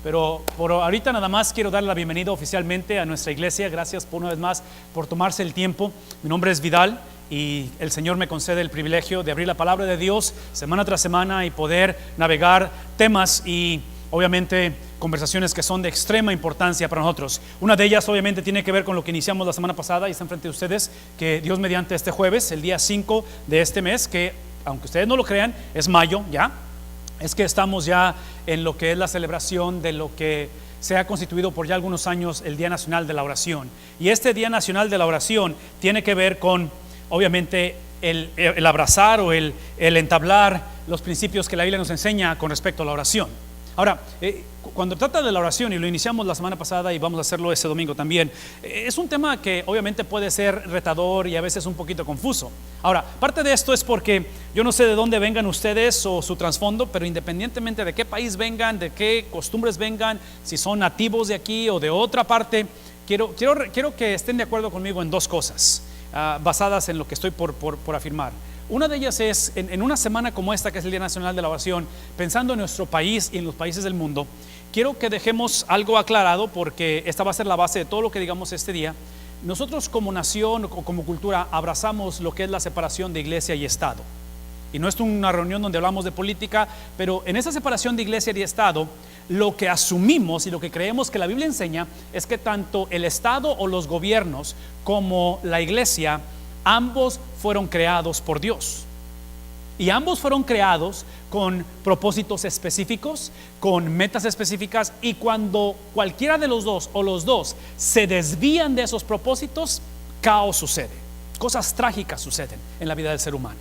pero por ahorita nada más quiero dar la bienvenida oficialmente a nuestra iglesia. Gracias por una vez más por tomarse el tiempo. Mi nombre es Vidal y el Señor me concede el privilegio de abrir la palabra de Dios semana tras semana y poder navegar temas y obviamente conversaciones que son de extrema importancia para nosotros. Una de ellas obviamente tiene que ver con lo que iniciamos la semana pasada y está enfrente de ustedes, que Dios mediante este jueves, el día 5 de este mes, que aunque ustedes no lo crean, es mayo ya, es que estamos ya en lo que es la celebración de lo que se ha constituido por ya algunos años el Día Nacional de la Oración. Y este Día Nacional de la Oración tiene que ver con obviamente el abrazar o el entablar los principios que la Biblia nos enseña con respecto a la oración. Ahora, cuando trata de la oración, y lo iniciamos la semana pasada y vamos a hacerlo ese domingo también, es un tema que obviamente puede ser retador y a veces un poquito confuso. Ahora, parte de esto es porque yo no sé de dónde vengan ustedes o su trasfondo, pero independientemente de qué país vengan, de qué costumbres vengan, si son nativos de aquí o de otra parte, quiero que estén de acuerdo conmigo en dos cosas basadas en lo que estoy por afirmar. Una de ellas es, en una semana como esta, que es el Día Nacional de la Oración, pensando en nuestro país y en los países del mundo, quiero que dejemos algo aclarado, porque esta va a ser la base de todo lo que digamos este día. Nosotros como nación o como cultura abrazamos lo que es la separación de iglesia y Estado. Y no es una reunión donde hablamos de política, pero en esa separación de iglesia y Estado, lo que asumimos y lo que creemos que la Biblia enseña es que tanto el Estado o los gobiernos como la iglesia, ambos fueron creados por Dios. Y ambos fueron creados con propósitos específicos, con metas específicas, y cuando cualquiera de los dos o los dos se desvían de esos propósitos, caos sucede. Cosas trágicas suceden en la vida del ser humano.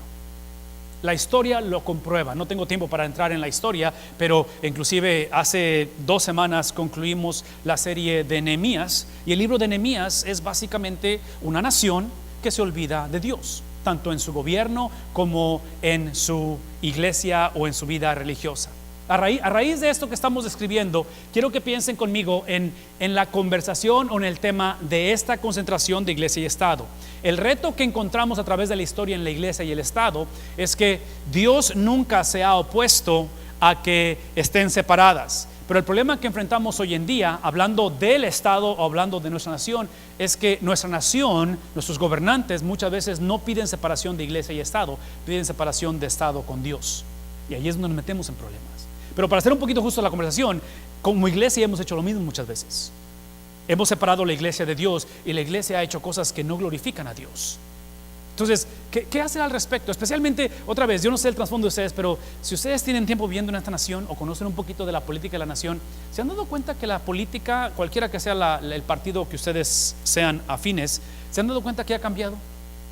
La historia lo comprueba. No tengo tiempo para entrar en la historia, pero inclusive hace 2 semanas concluimos la serie de Nehemías, y el libro de Nehemías es básicamente una nación que se olvida de Dios, tanto en su gobierno como en su iglesia o en su vida religiosa. A raíz de esto que estamos describiendo, quiero que piensen conmigo en la conversación o en el tema de esta concentración de iglesia y Estado. El reto que encontramos a través de la historia en la iglesia y el Estado es que Dios nunca se ha opuesto a que estén separadas. Pero el problema que enfrentamos hoy en día, hablando del Estado o hablando de nuestra nación, es que nuestra nación, nuestros gobernantes muchas veces no piden separación de iglesia y Estado, piden separación de Estado con Dios. Y ahí es donde nos metemos en problemas. Pero para hacer un poquito justo la conversación, como iglesia hemos hecho lo mismo muchas veces. Hemos separado la iglesia de Dios y la iglesia ha hecho cosas que no glorifican a Dios. Entonces, ¿qué hacer al respecto? Especialmente, otra vez, yo no sé el trasfondo de ustedes, pero si ustedes tienen tiempo viviendo en esta nación o conocen un poquito de la política de la nación, ¿se han dado cuenta que la política, cualquiera que sea el partido que ustedes sean afines, se han dado cuenta que ha cambiado?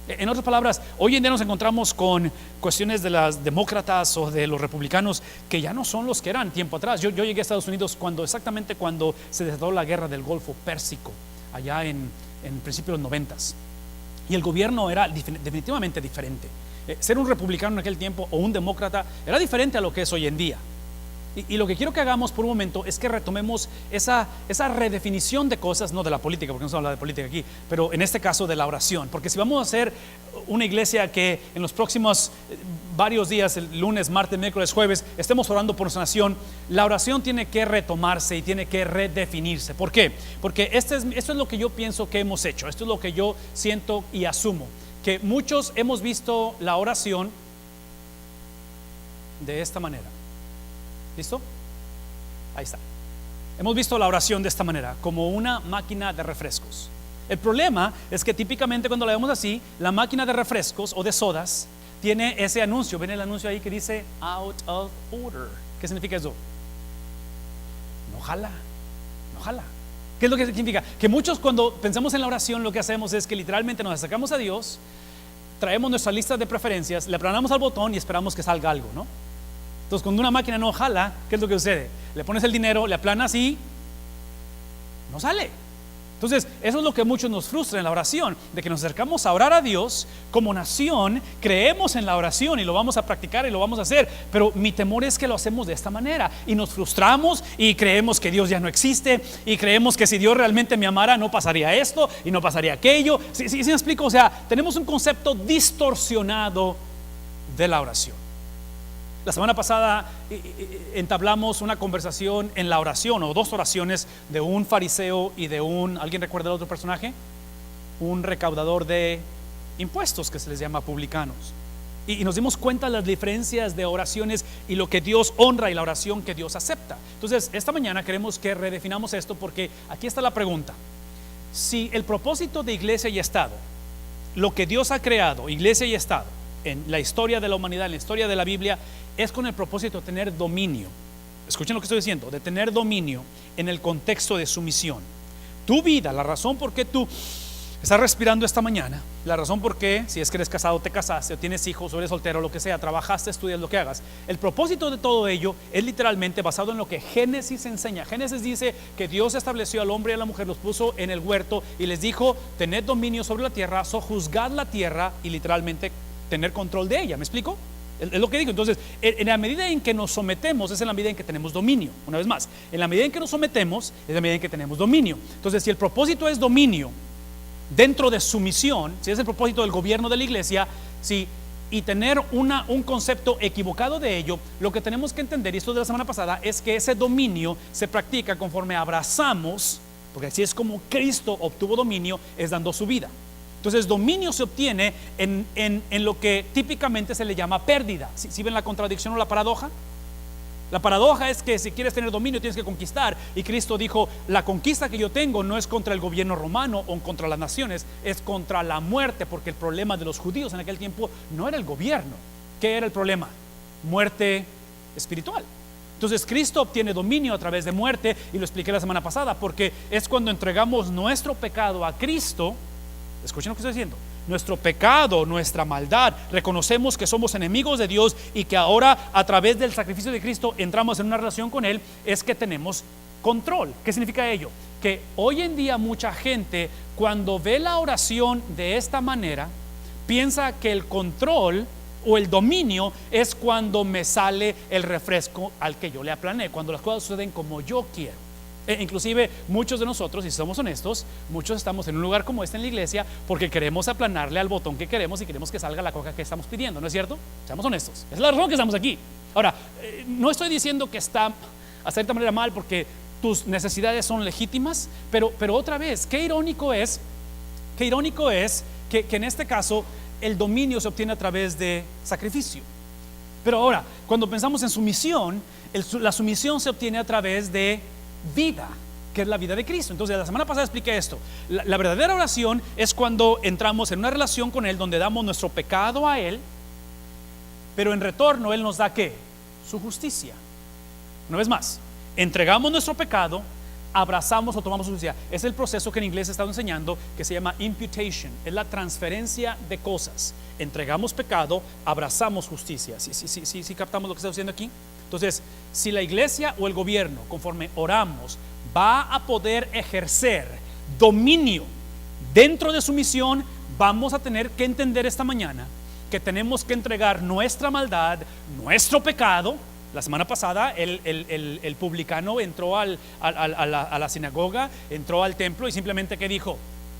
En otras palabras, hoy en día nos encontramos con cuestiones de las demócratas o de los republicanos que ya no son los que eran tiempo atrás. Yo llegué a Estados Unidos exactamente cuando se desató la guerra del Golfo Pérsico, allá en principios de los 90s. Y el gobierno era definitivamente diferente. Ser un republicano en aquel tiempo o un demócrata era diferente a lo que es hoy en día. Y lo que quiero que hagamos por un momento es que retomemos esa redefinición de cosas, no de la política, porque no se habla de política aquí, pero en este caso de la oración. Porque si vamos a hacer una iglesia que en los próximos varios días, el lunes, martes, miércoles, jueves, estemos orando por nuestra nación, la oración tiene que retomarse y tiene que redefinirse. ¿Por qué? Porque esto es lo que yo pienso que hemos hecho, esto es lo que yo siento y asumo, que muchos hemos visto la oración de esta manera. ¿Listo? Ahí está. Hemos visto la oración de esta manera, como una máquina de refrescos. El problema es que típicamente cuando la vemos así, la máquina de refrescos o de sodas tiene ese anuncio. ¿Ven el anuncio ahí que dice out of order? ¿Qué significa eso? No jala, no jala. ¿Qué es lo que significa? Que muchos, cuando pensamos en la oración, lo que hacemos es que literalmente nos acercamos a Dios, traemos nuestra lista de preferencias, le aplanamos al botón y esperamos que salga algo, ¿no? Entonces, cuando una máquina no jala, ¿qué es lo que sucede? Le pones el dinero, le aplanas y no sale. Entonces, eso es lo que muchos nos frustra en la oración, de que nos acercamos a orar a Dios como nación, creemos en la oración y lo vamos a practicar y lo vamos a hacer, pero mi temor es que lo hacemos de esta manera y nos frustramos y creemos que Dios ya no existe y creemos que si Dios realmente me amara no pasaría esto y no pasaría aquello. ¿Sí me explico? O sea, tenemos un concepto distorsionado de la oración. La semana pasada entablamos una conversación en la oración, o dos oraciones, de un fariseo y de ¿alguien recuerda el otro personaje? Un recaudador de impuestos, que se les llama publicanos. Y nos dimos cuenta de las diferencias de oraciones y lo que Dios honra y la oración que Dios acepta. Entonces, esta mañana queremos que redefinamos esto, porque aquí está la pregunta: si el propósito de iglesia y Estado, lo que Dios ha creado, iglesia y Estado, en la historia de la humanidad, en la historia de la Biblia, es con el propósito de tener dominio. Escuchen lo que estoy diciendo: de tener dominio en el contexto de sumisión. Tu vida, la razón por qué tú estás respirando esta mañana, la razón por qué, si es que eres casado, te casaste, o tienes hijos, o eres soltero, lo que sea, trabajaste, estudias, lo que hagas, el propósito de todo ello es literalmente basado en lo que Génesis enseña. Génesis dice que Dios estableció al hombre y a la mujer, los puso en el huerto y les dijo: tened dominio sobre la tierra, sojuzgad la tierra, y literalmente tener control de ella. ¿Me explico? Es lo que digo. Entonces, en la medida en que nos sometemos, es en la medida en que tenemos dominio. Una vez más, en la medida en que nos sometemos, es en la medida en que tenemos dominio. Entonces, si el propósito es dominio dentro de sumisión, si es el propósito del gobierno de la iglesia, sí, y tener un concepto equivocado de ello, lo que tenemos que entender, y esto de la semana pasada, es que ese dominio se practica conforme abrazamos, porque así es como Cristo obtuvo dominio, es dando su vida. Entonces, dominio se obtiene en lo que típicamente se le llama pérdida. ¿Sí ven la contradicción o la paradoja? La paradoja es que si quieres tener dominio tienes que conquistar, y Cristo dijo: la conquista que yo tengo no es contra el gobierno romano o contra las naciones, es contra la muerte, porque el problema de los judíos en aquel tiempo no era el gobierno. ¿Qué era el problema? Muerte espiritual. Entonces, Cristo obtiene dominio a través de muerte, y lo expliqué la semana pasada, porque es cuando entregamos nuestro pecado a Cristo. Escuchen lo que estoy diciendo: nuestro pecado, nuestra maldad, reconocemos que somos enemigos de Dios, y que ahora a través del sacrificio de Cristo entramos en una relación con Él, es que tenemos control. ¿Qué significa ello? Que hoy en día mucha gente, cuando ve la oración de esta manera, piensa que el control o el dominio es cuando me sale el refresco al que yo le aplané, cuando las cosas suceden como yo quiero. Inclusive muchos de nosotros, si somos honestos, muchos estamos en un lugar como este en la iglesia porque queremos aplanarle al botón que queremos y queremos que salga la coca que estamos pidiendo, ¿no es cierto? Seamos honestos, esa es la razón que estamos aquí. Ahora, no estoy diciendo que está a cierta manera mal, porque tus necesidades son legítimas, pero otra vez, qué irónico es que en este caso el dominio se obtiene a través de sacrificio. Pero ahora, cuando pensamos en sumisión, la sumisión se obtiene a través de vida, que es la vida de Cristo. Entonces, la semana pasada expliqué esto. La verdadera oración es cuando entramos en una relación con Él, donde damos nuestro pecado a Él, pero en retorno Él nos da ¿qué? Su justicia. Una vez más, entregamos nuestro pecado, abrazamos o tomamos su justicia. Es el proceso que en inglés he estado enseñando, que se llama imputation. Es la transferencia de cosas. Entregamos pecado, abrazamos justicia. ¿Sí captamos lo que está haciendo aquí? Entonces, si la iglesia o el gobierno, conforme oramos, va a poder ejercer dominio dentro de su misión, vamos a tener que entender esta mañana que tenemos que entregar nuestra maldad, nuestro pecado. La semana pasada el publicano entró a la sinagoga, entró al templo, y simplemente ¿qué dijo?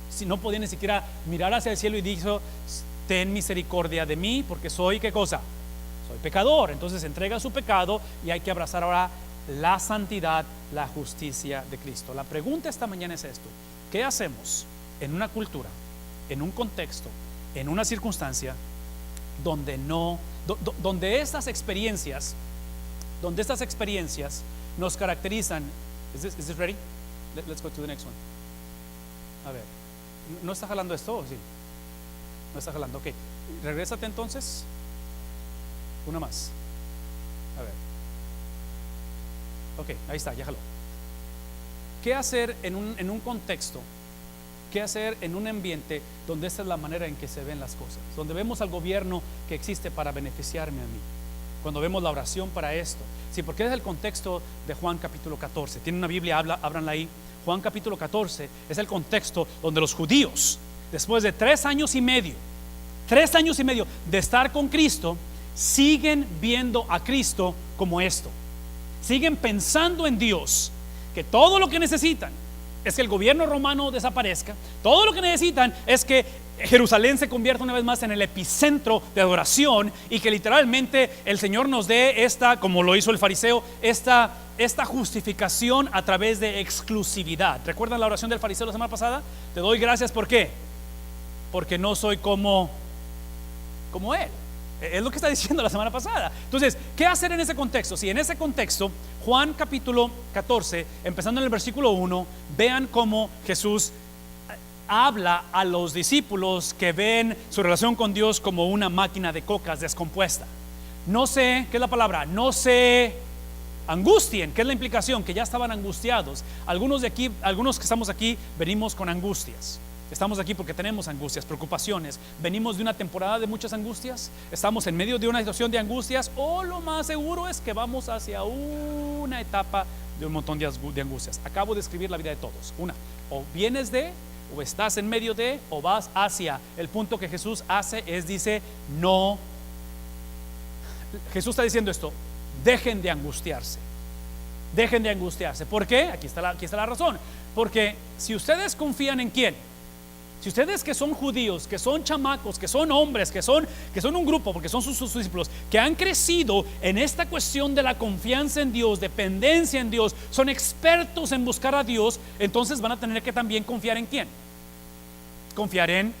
Si no podía ni siquiera mirar hacia el cielo, y dijo: ten misericordia de mí, porque soy ¿qué cosa? Soy pecador. Entonces entrega su pecado, y hay que abrazar ahora la santidad, la justicia de Cristo. La pregunta esta mañana es esto: ¿qué hacemos en una cultura, en un contexto, en una circunstancia donde estas experiencias nos caracterizan? Is this ready? Let's go to the next one. A ver, ¿no está jalando esto o sí? No está jalando, ok. Regrésate entonces. Una más. A ver. Ok, ahí está, ya jaló. ¿Qué hacer en un contexto? ¿Qué hacer en un ambiente donde esta es la manera en que se ven las cosas? Donde vemos al gobierno que existe para beneficiarme a mí. Cuando vemos la oración para esto. Sí, porque es el contexto de Juan capítulo 14. Tiene una Biblia, ábranla ahí. Juan capítulo 14 es el contexto donde los judíos, después de 3 años y medio de estar con Cristo, siguen viendo a Cristo como esto. Siguen pensando en Dios, que todo lo que necesitan es que el gobierno romano desaparezca. Todo lo que necesitan es que Jerusalén se convierte una vez más en el epicentro de adoración y que literalmente el Señor nos dé esta, como lo hizo el fariseo, esta justificación a través de exclusividad. ¿Recuerdan la oración del fariseo la semana pasada? Te doy gracias, ¿por qué? Porque no soy como él. Es lo que está diciendo la semana pasada. Entonces, ¿qué hacer en ese contexto? Si en ese contexto, Juan capítulo 14, empezando en el versículo 1, vean cómo Jesús habla a los discípulos que ven su relación con Dios como una máquina de cocas descompuesta. No sé, ¿qué es la palabra? No se angustien. ¿Qué es la implicación? Que ya estaban angustiados. Algunos de aquí, algunos que estamos aquí, venimos con angustias. Estamos aquí porque tenemos angustias, preocupaciones. Venimos de una temporada de muchas angustias. Estamos en medio de una situación de angustias, o lo más seguro es que vamos hacia una etapa de un montón de angustias. Acabo de escribir la vida de todos. Una, o vienes de, o estás en medio de, o vas hacia. El punto que Jesús hace es, dice, no. Jesús está diciendo esto: dejen de angustiarse. Dejen de angustiarse. ¿Por qué? Aquí está la razón. Porque si ustedes confían en quién, si ustedes que son judíos, que son chamacos, que son hombres, que son un grupo, porque son sus discípulos, que han crecido en esta cuestión de la confianza en Dios, dependencia en Dios, son expertos en buscar a Dios, entonces van a tener que también confiar en quién. Confiar en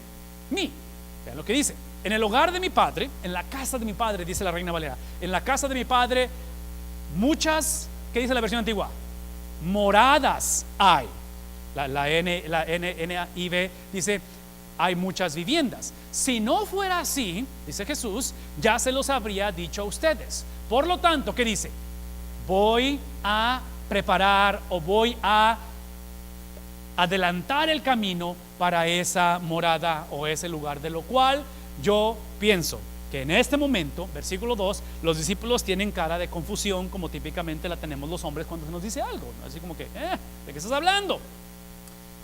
mí. Vean lo que dice: en el hogar de mi padre, en la casa de mi padre, dice la Reina Valera, en la casa de mi padre muchas, ¿qué dice la versión antigua? Moradas hay. La NIV dice: hay muchas viviendas. Si no fuera así, dice Jesús, ya se los habría dicho a ustedes. Por lo tanto, ¿qué dice? Voy a preparar, o voy a adelantar el camino para esa morada o ese lugar, de lo cual yo pienso que en este momento, versículo 2, los discípulos tienen cara de confusión, como típicamente la tenemos los hombres cuando se nos dice algo, ¿no? Así como que, ¿de qué estás hablando?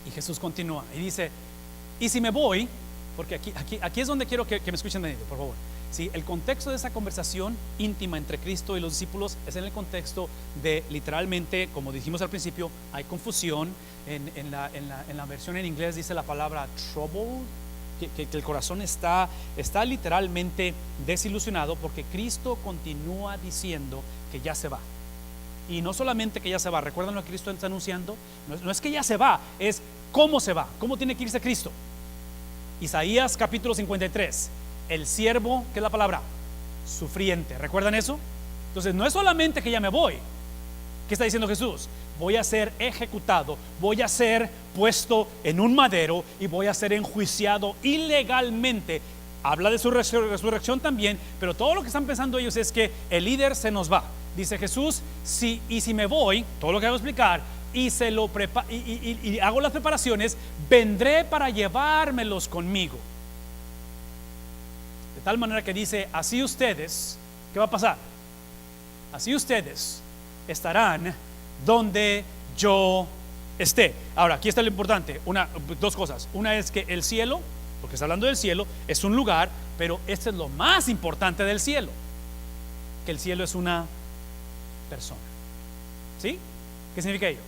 Y Jesús continúa y dice: y si me voy, porque aquí es donde quiero que me escuchen de por favor. Si el contexto de esa conversación íntima entre Cristo y los discípulos es en el contexto de, literalmente, como dijimos al principio, hay confusión. En la versión en inglés dice la palabra trouble, que el corazón está literalmente desilusionado, porque Cristo continúa diciendo que ya se va. Y no solamente que ya se va, ¿recuerdan lo que Cristo está anunciando? No es que ya se va, es cómo se va, cómo tiene que irse Cristo. Isaías capítulo 53, el siervo, ¿qué es la palabra? Sufriente, ¿recuerdan eso? Entonces no es solamente que ya me voy. ¿Qué está diciendo Jesús? Voy a ser ejecutado, voy a ser puesto en un madero y voy a ser enjuiciado ilegalmente. Habla de su resurrección también, pero todo lo que están pensando ellos es que el líder se nos va. Dice Jesús: si me voy, todo lo que hago explicar, y hago las preparaciones, vendré para llevármelos conmigo. De tal manera que dice: así ustedes, ¿qué va a pasar? Así ustedes estarán donde yo esté. Ahora, aquí está lo importante, dos cosas. Una es que el cielo, porque está hablando del cielo, es un lugar, pero este es lo más importante del cielo, que el cielo es una persona. ¿Sí? ¿Qué significa ello?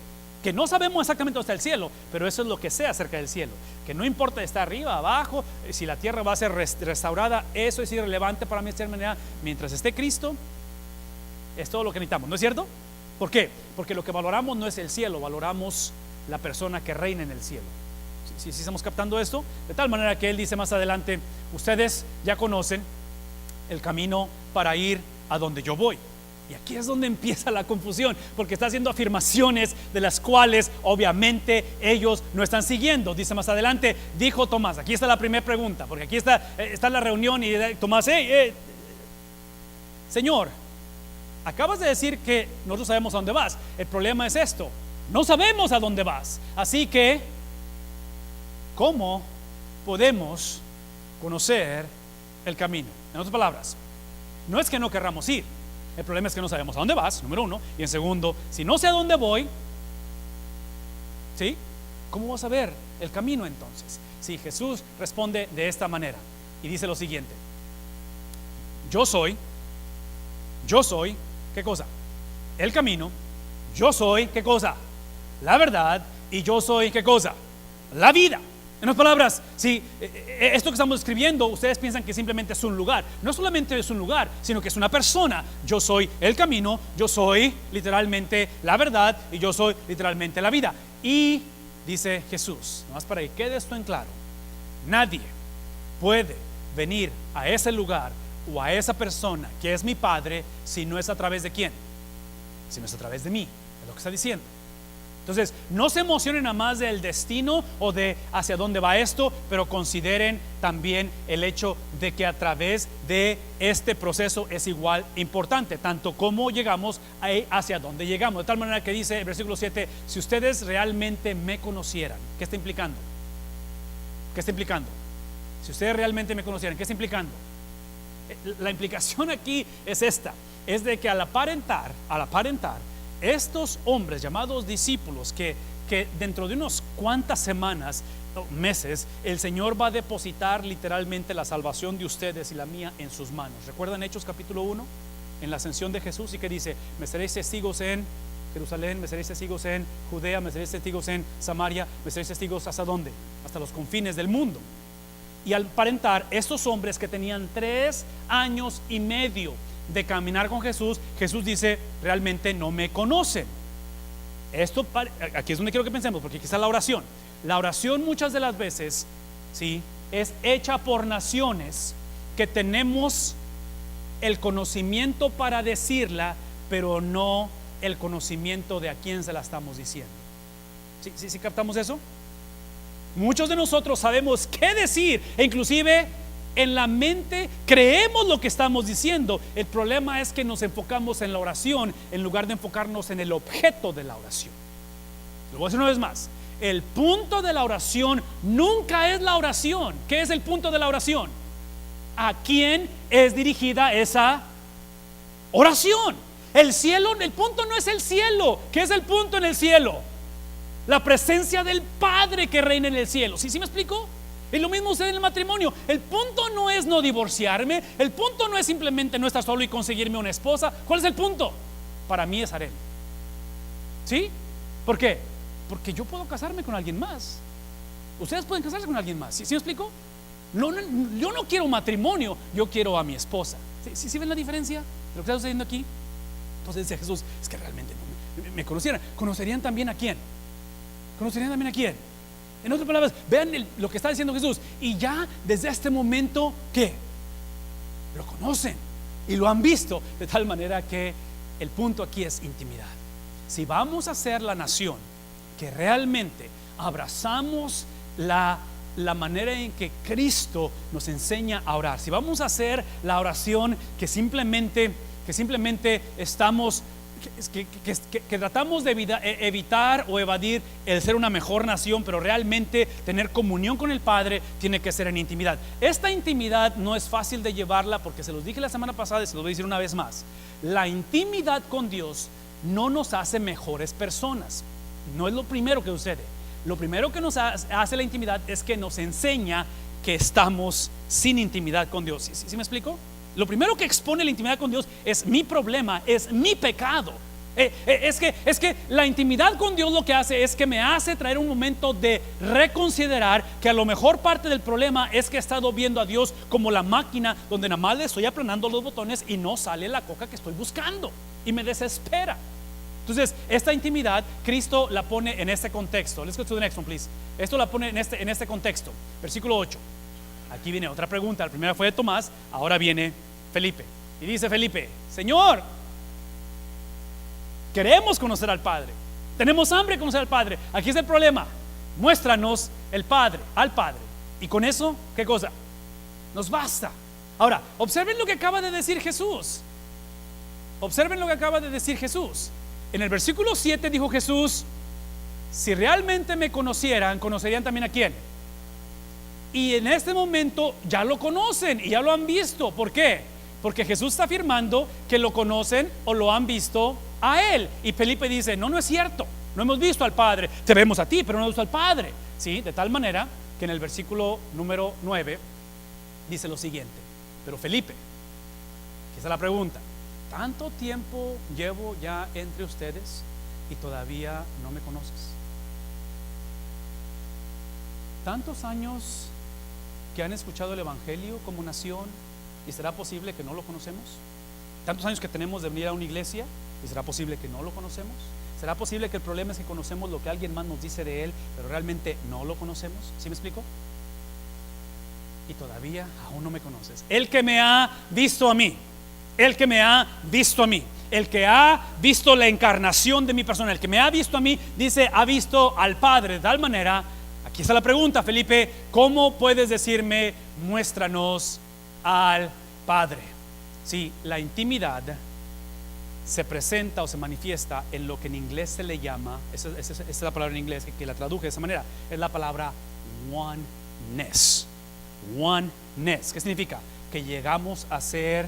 Que no sabemos exactamente dónde está el cielo, pero eso es lo que sé acerca del cielo, que no importa si está arriba, abajo, si la tierra va a ser restaurada, eso es irrelevante para mí. Mientras esté Cristo, es todo lo que necesitamos, ¿no es cierto? ¿Por qué? Porque lo que valoramos no es el cielo, valoramos la persona que reina en el cielo. Si estamos captando esto, de tal manera que él dice más adelante: ustedes ya conocen el camino para ir a donde yo voy. Y aquí es donde empieza la confusión, porque está haciendo afirmaciones de las cuales obviamente ellos no están siguiendo. Dice más adelante: dijo Tomás, aquí está la primera pregunta, porque aquí está la reunión y Tomás: Señor, acabas de decir que nosotros sabemos a dónde vas. El problema es esto: no sabemos a dónde vas. Así que, ¿cómo podemos conocer el camino? En otras palabras, no es que no querramos ir, el problema es que no sabemos a dónde vas, número uno. Y en segundo, si no sé a dónde voy, ¿sí? ¿Cómo vas a ver el camino entonces? Si Jesús responde de esta manera y dice lo siguiente: yo soy, ¿qué cosa? El camino. Yo soy, ¿qué cosa? La verdad. Y yo soy, ¿qué cosa? La vida. En otras palabras, si esto que estamos escribiendo, ustedes piensan que simplemente es un lugar. No solamente es un lugar, sino que es una persona. Yo soy el camino, yo soy literalmente la verdad y yo soy literalmente la vida. Y dice Jesús, nomás para que quede esto en claro, nadie puede venir a ese lugar o a esa persona que es mi Padre si no es a través de quién, si no es a través de mí. Es lo que está diciendo. Entonces, no se emocionen nada más del destino o de hacia dónde va esto, pero consideren también el hecho de que a través de este proceso es igual importante, tanto como llegamos hacia dónde llegamos. De tal manera que dice el versículo 7, si ustedes realmente me conocieran, ¿qué está implicando? ¿Qué está implicando? Si ustedes realmente me conocieran, ¿qué está implicando? La implicación aquí es esta, es de que al aparentar, estos hombres llamados discípulos que dentro de unas cuantas semanas o meses el Señor va a depositar literalmente la salvación de ustedes y la mía en sus manos. ¿Recuerdan Hechos capítulo 1? En la ascensión de Jesús, y que dice: me seréis testigos en Jerusalén, me seréis testigos en Judea, me seréis testigos en Samaria, me seréis testigos ¿hasta dónde? Hasta los confines del mundo. Y al aparentar, estos hombres que tenían 3 años y medio de caminar con Jesús, Jesús dice: realmente no me conocen. Esto, aquí es donde quiero que pensemos, porque aquí está la oración. La oración muchas de las veces, ¿sí?, es hecha por naciones que tenemos el conocimiento para decirla, pero no el conocimiento de a quién se la estamos diciendo. ¿Sí captamos eso? Muchos de nosotros sabemos qué decir, e inclusive en la mente creemos lo que estamos diciendo. El problema es que nos enfocamos en la oración en lugar de enfocarnos en el objeto de la oración. Lo voy a decir una vez más: el punto de la oración nunca es la oración. ¿Qué es el punto de la oración? ¿A quién es dirigida esa oración? El cielo, el punto no es el cielo. ¿Qué es el punto en el cielo? La presencia del Padre que reina en el cielo. ¿Sí me explico? Y lo mismo sucede en el matrimonio. El punto no es no divorciarme. El punto no es simplemente no estar solo y conseguirme una esposa. ¿Cuál es el punto? Para mí es harem. ¿Sí? ¿Por qué? Porque yo puedo casarme con alguien más. Ustedes pueden casarse con alguien más. ¿Sí me explico? No, yo no quiero matrimonio, yo quiero a mi esposa. ¿Sí ven la diferencia de lo que está sucediendo aquí? Entonces dice Jesús: es que realmente no me conocieran. ¿Conocerían también a quién? ¿Conocerían también a quién? En otras palabras, vean lo que está diciendo Jesús. Y ya desde este momento, ¿qué? Lo conocen y lo han visto. De tal manera que el punto aquí es intimidad. Si vamos a ser la nación que realmente abrazamos la manera en que Cristo nos enseña a orar, si vamos a hacer la oración que simplemente estamos que tratamos de evitar o evadir el ser una mejor nación, pero realmente tener comunión con el Padre tiene que ser en intimidad. Esta intimidad no es fácil de llevarla, porque se los dije la semana pasada y se los voy a decir una vez más. La intimidad con Dios no nos hace mejores personas. No es lo primero que sucede. Lo primero que nos hace la intimidad es que nos enseña que estamos sin intimidad con Dios. ¿Sí me explico? Lo primero que expone la intimidad con Dios es mi problema, es mi pecado. Es que la intimidad con Dios lo que hace es que me hace traer un momento de reconsiderar que a lo mejor parte del problema es que he estado viendo a Dios como la máquina donde nada más le estoy aplanando los botones y no sale la coca que estoy buscando, y me desespera. Entonces, esta intimidad Cristo la pone en este contexto. Let's go to the next one, please. Esto la pone en este contexto. Versículo 8. Aquí viene otra pregunta. La primera fue de Tomás, ahora viene Felipe. Y dice Felipe: Señor, queremos conocer al Padre, tenemos hambre de conocer al Padre. Aquí es el problema: muéstranos el Padre, al Padre, y con eso, ¿qué cosa? Nos basta. Ahora, observen lo que acaba de decir Jesús. Observen lo que acaba de decir Jesús. En el versículo 7 dijo Jesús: si realmente me conocieran, conocerían también a quién. Y en este momento ya lo conocen y ya lo han visto. ¿Por qué? Porque Jesús está afirmando que lo conocen o lo han visto a Él. Y Felipe dice: no es cierto, no hemos visto al Padre. Te vemos a ti, pero no hemos visto al Padre. ¿Sí? De tal manera que en el versículo número 9 dice lo siguiente: pero Felipe, esa es la pregunta, ¿tanto tiempo llevo ya entre ustedes y todavía no me conoces? tantos años que han escuchado el Evangelio como nación, ¿y será posible que no lo conocemos? Tantos años que tenemos de venir a una iglesia, ¿y será posible que no lo conocemos? ¿Será posible que el problema es que conocemos lo que alguien más nos dice de él, pero realmente no lo conocemos? ¿Sí me explico? Y todavía aún no me conoces. El que me ha visto a mí, el que me ha visto a mí, el que ha visto la encarnación de mi persona, el que me ha visto a mí, dice, ha visto al Padre. De tal manera, aquí está la pregunta, Felipe, ¿cómo puedes decirme, muéstranos al Padre? Sí, la intimidad se presenta o se manifiesta en lo que en inglés se le llama, esa es la palabra en inglés que la traduje de esa manera, es la palabra oneness. Oneness, ¿qué significa? Que llegamos a ser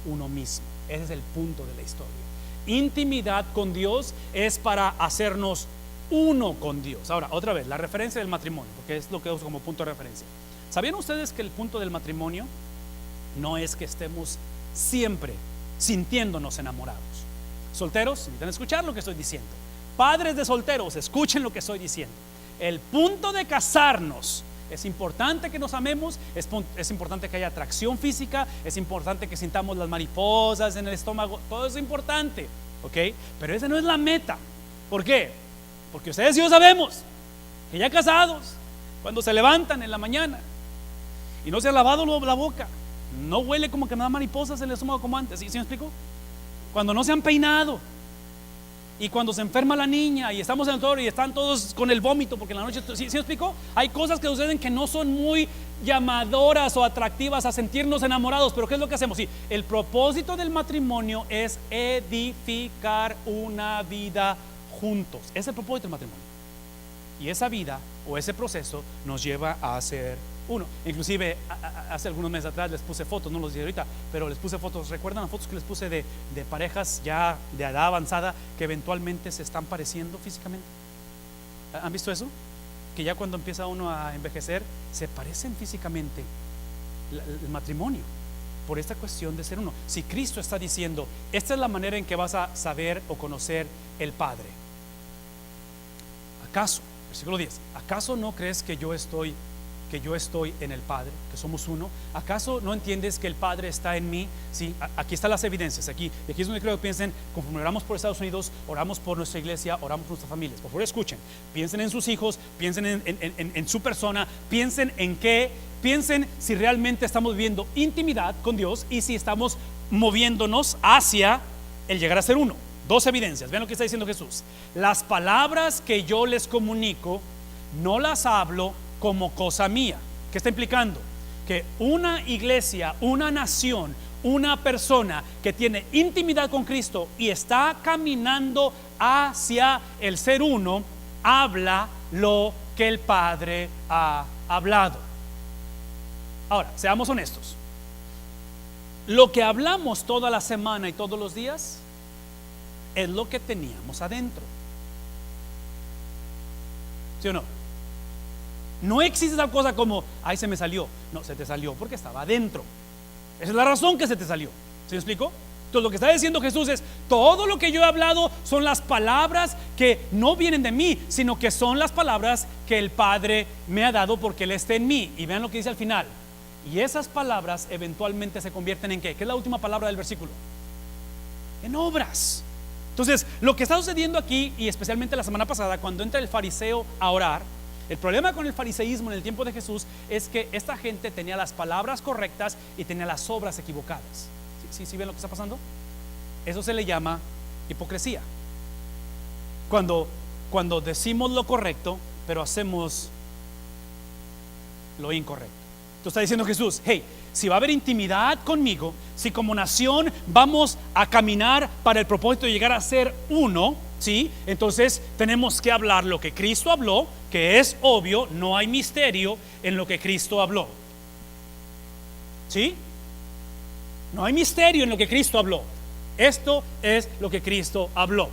uno mismo. Ese es el punto de la historia. Intimidad con Dios es para hacernos uno con Dios. Ahora, otra vez, la referencia del matrimonio, porque es lo que uso como punto de referencia. ¿Sabían ustedes que el punto del matrimonio no es que estemos siempre sintiéndonos enamorados? Solteros, necesitan escuchar lo que estoy diciendo. Padres de solteros, escuchen lo que estoy diciendo. El punto de casarnos, es importante que nos amemos, es importante que haya atracción física, es importante que sintamos las mariposas en el estómago, todo eso es importante, ¿ok? Pero esa no es la meta. ¿Por qué? Porque ustedes y yo sabemos que ya casados, cuando se levantan en la mañana y no se ha lavado la boca, no huele como que me da mariposas en el estómago como antes. ¿Sí me explico? Cuando no se han peinado y cuando se enferma la niña y estamos en el toro y están todos con el vómito porque en la noche, ¿sí me explico? Hay cosas que suceden que no son muy llamadoras o atractivas a sentirnos enamorados, pero ¿qué es lo que hacemos? Sí, el propósito del matrimonio es edificar una vida juntos. Ese es el propósito del matrimonio. Y esa vida o ese proceso nos lleva a ser uno. Inclusive hace algunos meses atrás les puse fotos, no los dije ahorita, pero les puse fotos. ¿Recuerdan las fotos que les puse de parejas ya de edad avanzada que eventualmente se están pareciendo físicamente? ¿Han visto eso? Que ya cuando empieza uno a envejecer se parecen físicamente. El matrimonio, por esta cuestión de ser uno. Si Cristo está diciendo, esta es la manera en que vas a saber o conocer el Padre, ¿acaso, versículo 10, acaso no crees que yo estoy en el Padre, que somos uno? ¿Acaso no entiendes que el Padre está en mí? Sí, aquí están las evidencias, aquí es donde creo que piensen, conforme oramos por Estados Unidos, oramos por nuestra iglesia, oramos por nuestras familias. Por favor, escuchen, piensen en sus hijos, piensen en su persona, piensen si realmente estamos viviendo intimidad con Dios y si estamos moviéndonos hacia el llegar a ser uno. Dos evidencias, vean lo que está diciendo Jesús. Las palabras que yo les comunico no las hablo como cosa mía. ¿Qué está implicando? Que una iglesia, una nación, una persona que tiene intimidad con Cristo y está caminando hacia el ser uno, habla lo que el Padre ha hablado. Ahora, seamos honestos. Lo que hablamos toda la semana y todos los días es lo que teníamos adentro. ¿Sí o no? No existe tal cosa como, ay, se me salió. No, se te salió porque estaba adentro. Esa es la razón que se te salió. ¿Se me explicó? Entonces lo que está diciendo Jesús es, todo lo que yo he hablado son las palabras que no vienen de mí, sino que son las palabras que el Padre me ha dado porque Él está en mí. Y vean lo que dice al final. Y esas palabras eventualmente se convierten en ¿qué? ¿Qué es la última palabra del versículo? En obras. Entonces, lo que está sucediendo aquí, y especialmente la semana pasada, cuando entra el fariseo a orar, el problema con el fariseísmo en el tiempo de Jesús es que esta gente tenía las palabras correctas y tenía las obras equivocadas. ¿Sí ven lo que está pasando? Eso se le llama hipocresía. Cuando decimos lo correcto, pero hacemos lo incorrecto. Entonces está diciendo Jesús, hey, si va a haber intimidad conmigo, si como nación vamos a caminar para el propósito de llegar a ser uno, ¿sí? Entonces tenemos que hablar lo que Cristo habló, que es obvio, no hay misterio en lo que Cristo habló. ¿Sí? No hay misterio en lo que Cristo habló. Esto es lo que Cristo habló.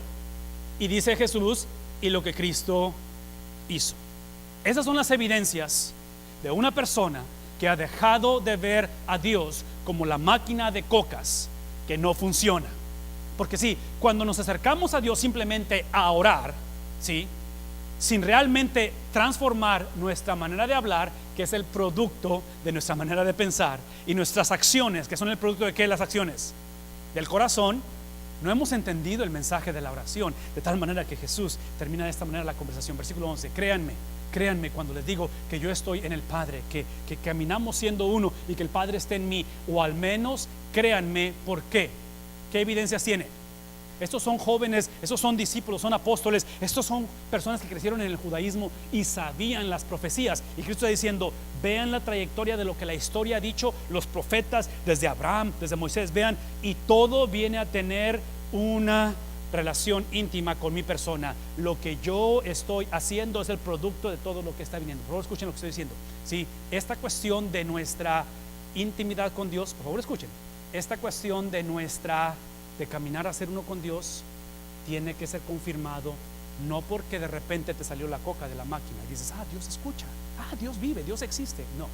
Y dice Jesús, y lo que Cristo hizo. Esas son las evidencias de una persona que ha dejado de ver a Dios como la máquina de cocas que no funciona. Porque sí, cuando nos acercamos a Dios simplemente a orar, ¿sí? sin realmente transformar nuestra manera de hablar, que es el producto de nuestra manera de pensar, y nuestras acciones, que son el producto de ¿qué? Las acciones del corazón, no hemos entendido el mensaje de la oración, de tal manera que Jesús termina de esta manera la conversación. Versículo 11, créanme cuando les digo que yo estoy en el Padre, que caminamos siendo uno y que el Padre está en mí, o al menos créanme. ¿Por qué? ¿Qué evidencias tiene? Estos son jóvenes, estos son discípulos, son apóstoles, estos son personas que crecieron en el judaísmo y sabían las profecías. Y Cristo está diciendo: vean la trayectoria de lo que la historia ha dicho, los profetas, desde Abraham, desde Moisés, vean, y todo viene a tener una relación íntima con mi persona. Lo que yo estoy haciendo es el producto de todo lo que está viniendo. Por favor, escuchen lo que estoy diciendo. Sí, esta cuestión de nuestra intimidad con Dios, por favor escuchen, esta cuestión de caminar a ser uno con Dios tiene que ser confirmado, no porque de repente te salió la coca de la máquina y dices: Dios escucha, Dios vive, Dios existe. No,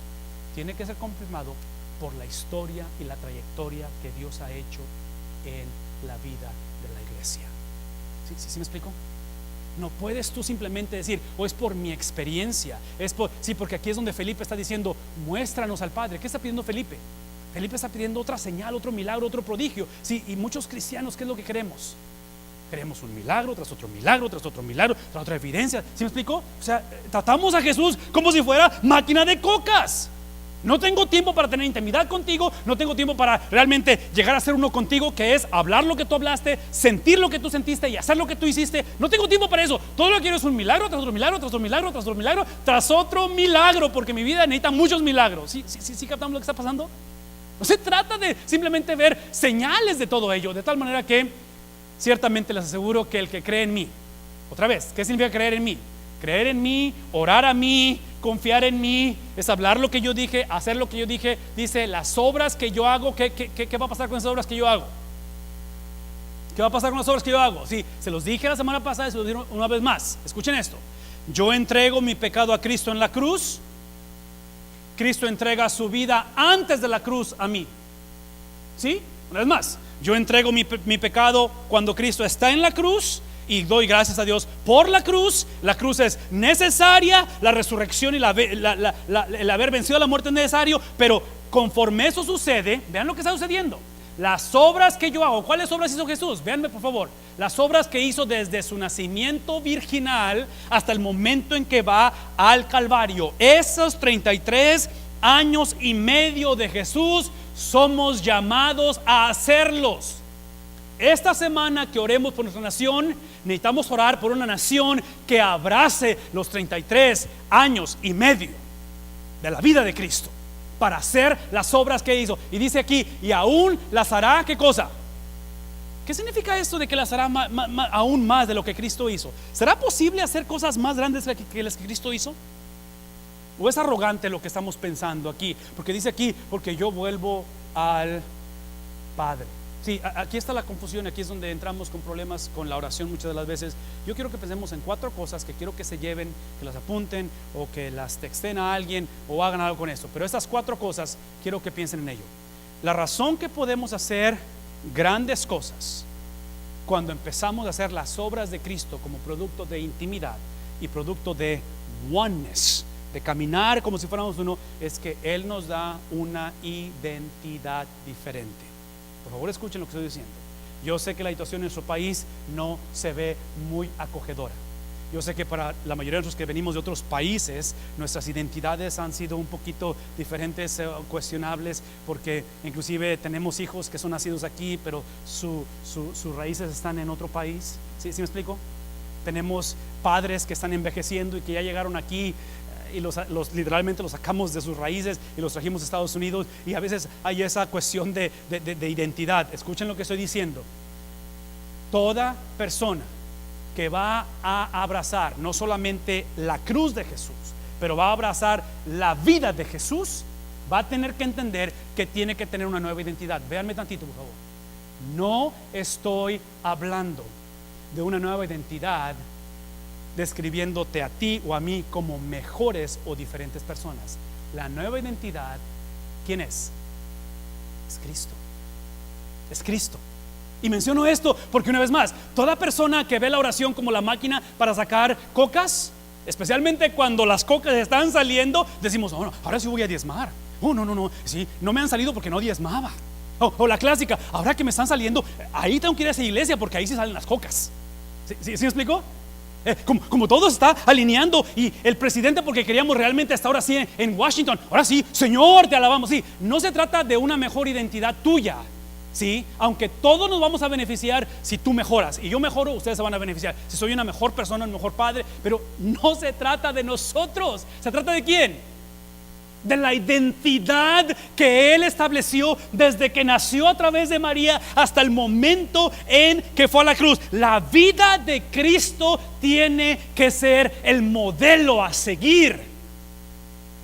tiene que ser confirmado por la historia y la trayectoria que Dios ha hecho en la vida de la iglesia. ¿Sí me explico? No puedes tú simplemente decir: es por mi experiencia, porque aquí es donde Felipe está diciendo: muéstranos al Padre. ¿Qué está pidiendo Felipe? Felipe está pidiendo otra señal, otro milagro, otro prodigio. Sí, y muchos cristianos, ¿qué es lo que queremos? Queremos un milagro tras otro milagro, tras otro milagro, tras otra evidencia. ¿Sí me explico? O sea, tratamos a Jesús como si fuera máquina de cocas. No tengo tiempo para tener intimidad contigo, no tengo tiempo para realmente llegar a ser uno contigo, que es hablar lo que tú hablaste, sentir lo que tú sentiste y hacer lo que tú hiciste. No tengo tiempo para eso. Todo lo que quiero es un milagro tras otro milagro, tras otro milagro, tras otro milagro, tras otro milagro, porque mi vida necesita muchos milagros. ¿Sí captamos lo que está pasando? No se trata de simplemente ver señales de todo ello, de tal manera que ciertamente les aseguro que el que cree en mí, otra vez, ¿qué significa creer en mí? Creer en mí, orar a mí, confiar en mí, es hablar lo que yo dije, hacer lo que yo dije. Dice: las obras que yo hago, ¿qué va a pasar con esas obras que yo hago? ¿Qué va a pasar con las obras que yo hago? Sí, se los dije la semana pasada y se los digo una vez más. Escuchen esto: yo entrego mi pecado a Cristo en la cruz. Cristo entrega su vida antes de la cruz a mí. ¿Sí? Una vez más, yo entrego mi pecado cuando Cristo está en la cruz, y doy gracias a Dios por la cruz. La cruz es necesaria, la resurrección y el haber vencido la muerte es necesario, pero conforme eso sucede, vean lo que está sucediendo. Las obras que yo hago, ¿cuáles obras hizo Jesús? Véanme por favor, las obras que hizo desde su nacimiento virginal hasta el momento en que va al Calvario. Esos 33 años y medio de Jesús somos llamados a hacerlos. Esta semana que oremos por nuestra nación, necesitamos orar por una nación que abrace los 33 años y medio de la vida de Cristo para hacer las obras que hizo. Y dice aquí: y aún las hará. ¿Qué cosa? ¿Qué significa esto de que las hará aún más de lo que Cristo hizo? ¿Será posible hacer cosas más grandes que las que Cristo hizo? ¿O es arrogante lo que estamos pensando aquí? Porque dice aquí: porque yo vuelvo al Padre. Sí, aquí está la confusión, aquí es donde entramos con problemas con la oración muchas de las veces. Yo quiero que pensemos en 4 cosas que quiero que se lleven, que las apunten o que las texten a alguien o hagan algo con esto. Pero estas 4 cosas quiero que piensen en ello. La razón que podemos hacer grandes cosas cuando empezamos a hacer las obras de Cristo como producto de intimidad y producto de oneness, de caminar como si fuéramos uno, es que Él nos da una identidad diferente. Por favor, escuchen lo que estoy diciendo. Yo sé que la situación en nuestro país no se ve muy acogedora. Yo sé que para la mayoría de nosotros que venimos de otros países, nuestras identidades han sido un poquito diferentes, cuestionables, porque inclusive tenemos hijos que son nacidos aquí, pero sus raíces están en otro país. ¿Sí me explico? Tenemos padres que están envejeciendo y que ya llegaron aquí, y literalmente los sacamos de sus raíces y los trajimos a Estados Unidos, y a veces hay esa cuestión de identidad. Escuchen lo que estoy diciendo: toda persona que va a abrazar no solamente la cruz de Jesús, pero va a abrazar la vida de Jesús, va a tener que entender que tiene que tener una nueva identidad. Véanme tantito, por favor. No estoy hablando de una nueva identidad describiéndote a ti o a mí como mejores o diferentes personas. La nueva identidad, ¿quién es? Es Cristo. Es Cristo. Y menciono esto porque, una vez más, toda persona que ve la oración como la máquina para sacar cocas, Especialmente cuando las cocas están saliendo, decimos, oh, no, ahora sí voy a diezmar. Oh, no, sí, no me han salido porque no diezmaba. O la clásica, ahora que me están saliendo, ahí tengo que ir a esa iglesia porque ahí sí salen las cocas. ¿Sí me explicó? Como todo se está alineando, y el presidente, porque queríamos realmente hasta ahora sí en Washington, ahora sí, Señor, te alabamos. Sí, no se trata de una mejor identidad tuya, sí, aunque todos nos vamos a beneficiar si tú mejoras y yo mejoro, ustedes se van a beneficiar si soy una mejor persona, un mejor padre, pero no se trata de nosotros. ¿Se trata de quién? De la identidad que Él estableció desde que nació a través de María hasta el momento en que fue a la cruz. La vida de Cristo tiene que ser el modelo a seguir.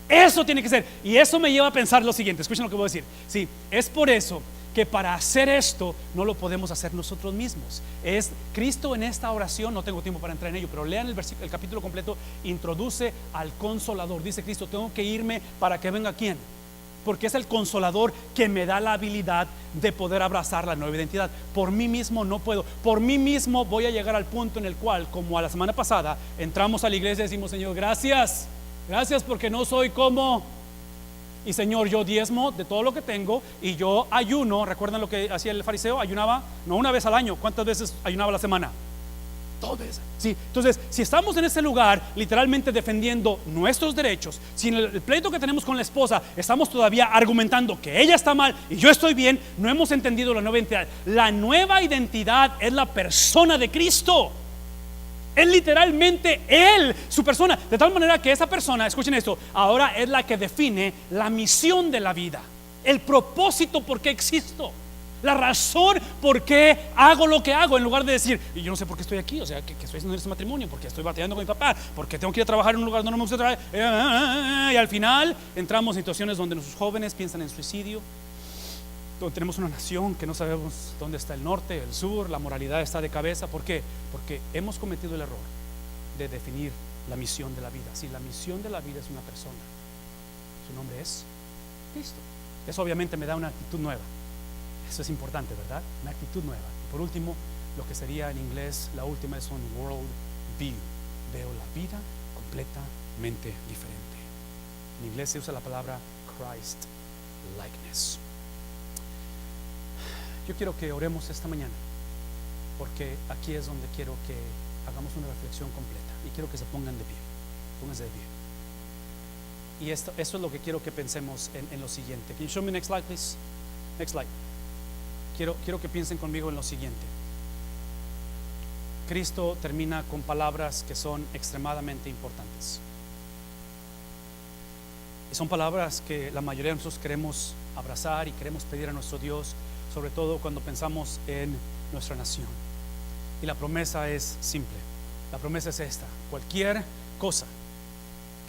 Eso tiene que ser. Y eso me lleva a pensar lo siguiente. Escuchen lo que voy a decir. Sí, es por eso que para hacer esto no lo podemos hacer nosotros mismos. Es Cristo en esta oración, no tengo tiempo para entrar en ello, pero lean el capítulo completo, introduce al Consolador. Dice Cristo, tengo que irme para que venga ¿quién? Porque es el Consolador que me da la habilidad de poder abrazar la nueva identidad. Por mí mismo no puedo. Por mí mismo voy a llegar al punto en el cual, como a la semana pasada, entramos a la iglesia y decimos, Señor, gracias porque no soy como... Y Señor, yo diezmo de todo lo que tengo y yo ayuno. ¿Recuerdan lo que hacía el fariseo? Ayunaba, no una vez al año. ¿Cuántas veces ayunaba a la semana? 2 veces. Sí. Entonces, si estamos en ese lugar literalmente defendiendo nuestros derechos, si en el pleito que tenemos con la esposa estamos todavía argumentando que ella está mal y yo estoy bien, no hemos entendido la nueva identidad. La nueva identidad es la persona de Cristo. Es literalmente Él, su persona. De tal manera que esa persona, escuchen esto, ahora es la que define la misión de la vida, el propósito por qué existo, la razón por qué hago lo que hago. En lugar de decir, y yo no sé por qué estoy aquí, o sea, que estoy haciendo este matrimonio, porque estoy batallando con mi papá, porque tengo que ir a trabajar en un lugar donde no me gusta trabajar. Y al final entramos en situaciones donde nuestros jóvenes piensan en suicidio, donde tenemos una nación que no sabemos dónde está el norte, el sur, la moralidad está de cabeza. ¿Por qué? Porque hemos cometido el error de definir la misión de la vida. Si la misión de la vida es una persona, su nombre es Cristo. Eso obviamente me da una actitud nueva. Eso es importante, ¿verdad? Una actitud nueva. Y por último, lo que sería en inglés, la última es un world view. Veo la vida completamente diferente. En inglés se usa la palabra Christ likeness. Yo quiero que oremos esta mañana, porque aquí es donde quiero que hagamos una reflexión completa y quiero que se pongan de pie. Pónganse de pie. Y eso es lo que quiero que pensemos en lo siguiente. Can you show me next slide, please? Next slide. Quiero que piensen conmigo en lo siguiente. Cristo termina con palabras que son extremadamente importantes. Y son palabras que la mayoría de nosotros queremos abrazar y queremos pedir a nuestro Dios, sobre todo cuando pensamos en nuestra nación. Y la promesa es simple. La promesa es esta: cualquier cosa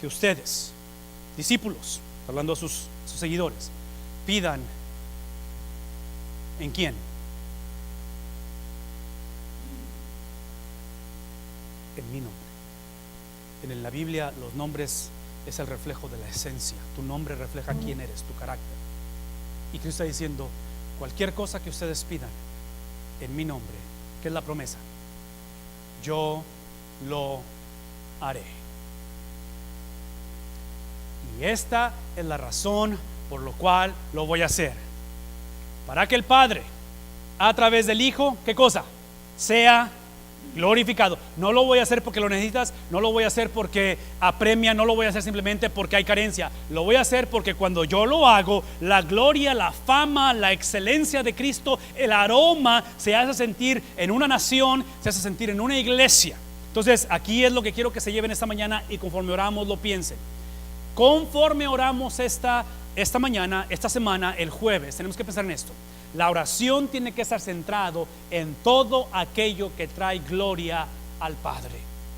que ustedes, discípulos, hablando a sus seguidores, pidan, ¿en quién? En mi nombre. En la Biblia los nombres es el reflejo de la esencia. Tu nombre refleja quién eres, tu carácter. Y Cristo está diciendo, cualquier cosa que ustedes pidan en mi nombre, ¿qué es la promesa? Yo lo haré. Y esta es la razón por la cual lo voy a hacer, para que el Padre, a través del Hijo, ¿qué cosa? Sea glorificado. No lo voy a hacer porque lo necesitas, no lo voy a hacer porque apremia, no lo voy a hacer simplemente porque hay carencia. Lo voy a hacer porque cuando yo lo hago, la gloria, la fama, la excelencia de Cristo, el aroma se hace sentir en una nación, se hace sentir en una iglesia. Entonces aquí es lo que quiero que se lleven esta mañana, y conforme oramos lo piensen. Conforme oramos esta mañana, esta semana, el jueves, tenemos que pensar en esto. La oración tiene que estar centrado en todo aquello que trae gloria al Padre,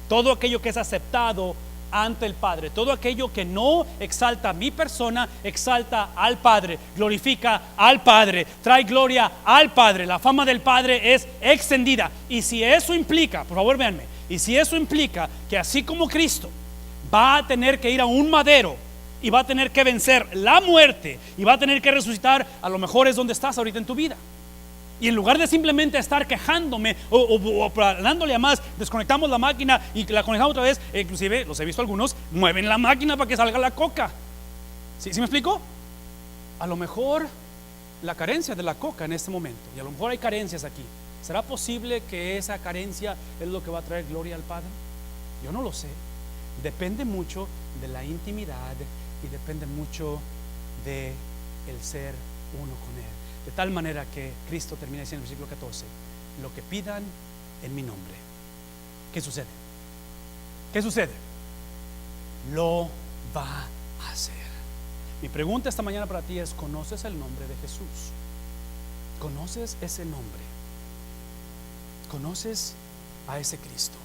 todo aquello que es aceptado ante el Padre, todo aquello que no exalta mi persona, exalta al Padre, glorifica al Padre, trae gloria al Padre. La fama del Padre es extendida. Y si eso implica, por favor véanme, y si eso implica que así como Cristo va a tener que ir a un madero y va a tener que vencer la muerte y va a tener que resucitar, a lo mejor es donde estás ahorita en tu vida. Y en lugar de simplemente estar quejándome o dándole a más, desconectamos la máquina y la conectamos otra vez. Inclusive, los he visto algunos, mueven la máquina para que salga la coca. ¿Sí me explico? A lo mejor la carencia de la coca en este momento, y a lo mejor hay carencias aquí, ¿será posible que esa carencia es lo que va a traer gloria al Padre? Yo no lo sé. Depende mucho de la intimidad y depende mucho de el ser uno con Él. De tal manera que Cristo termina diciendo en el versículo 14: lo que pidan en mi nombre. ¿Qué sucede? ¿Qué sucede? Lo va a hacer. Mi pregunta esta mañana para ti es: ¿conoces el nombre de Jesús? ¿Conoces ese nombre? ¿Conoces a ese Cristo?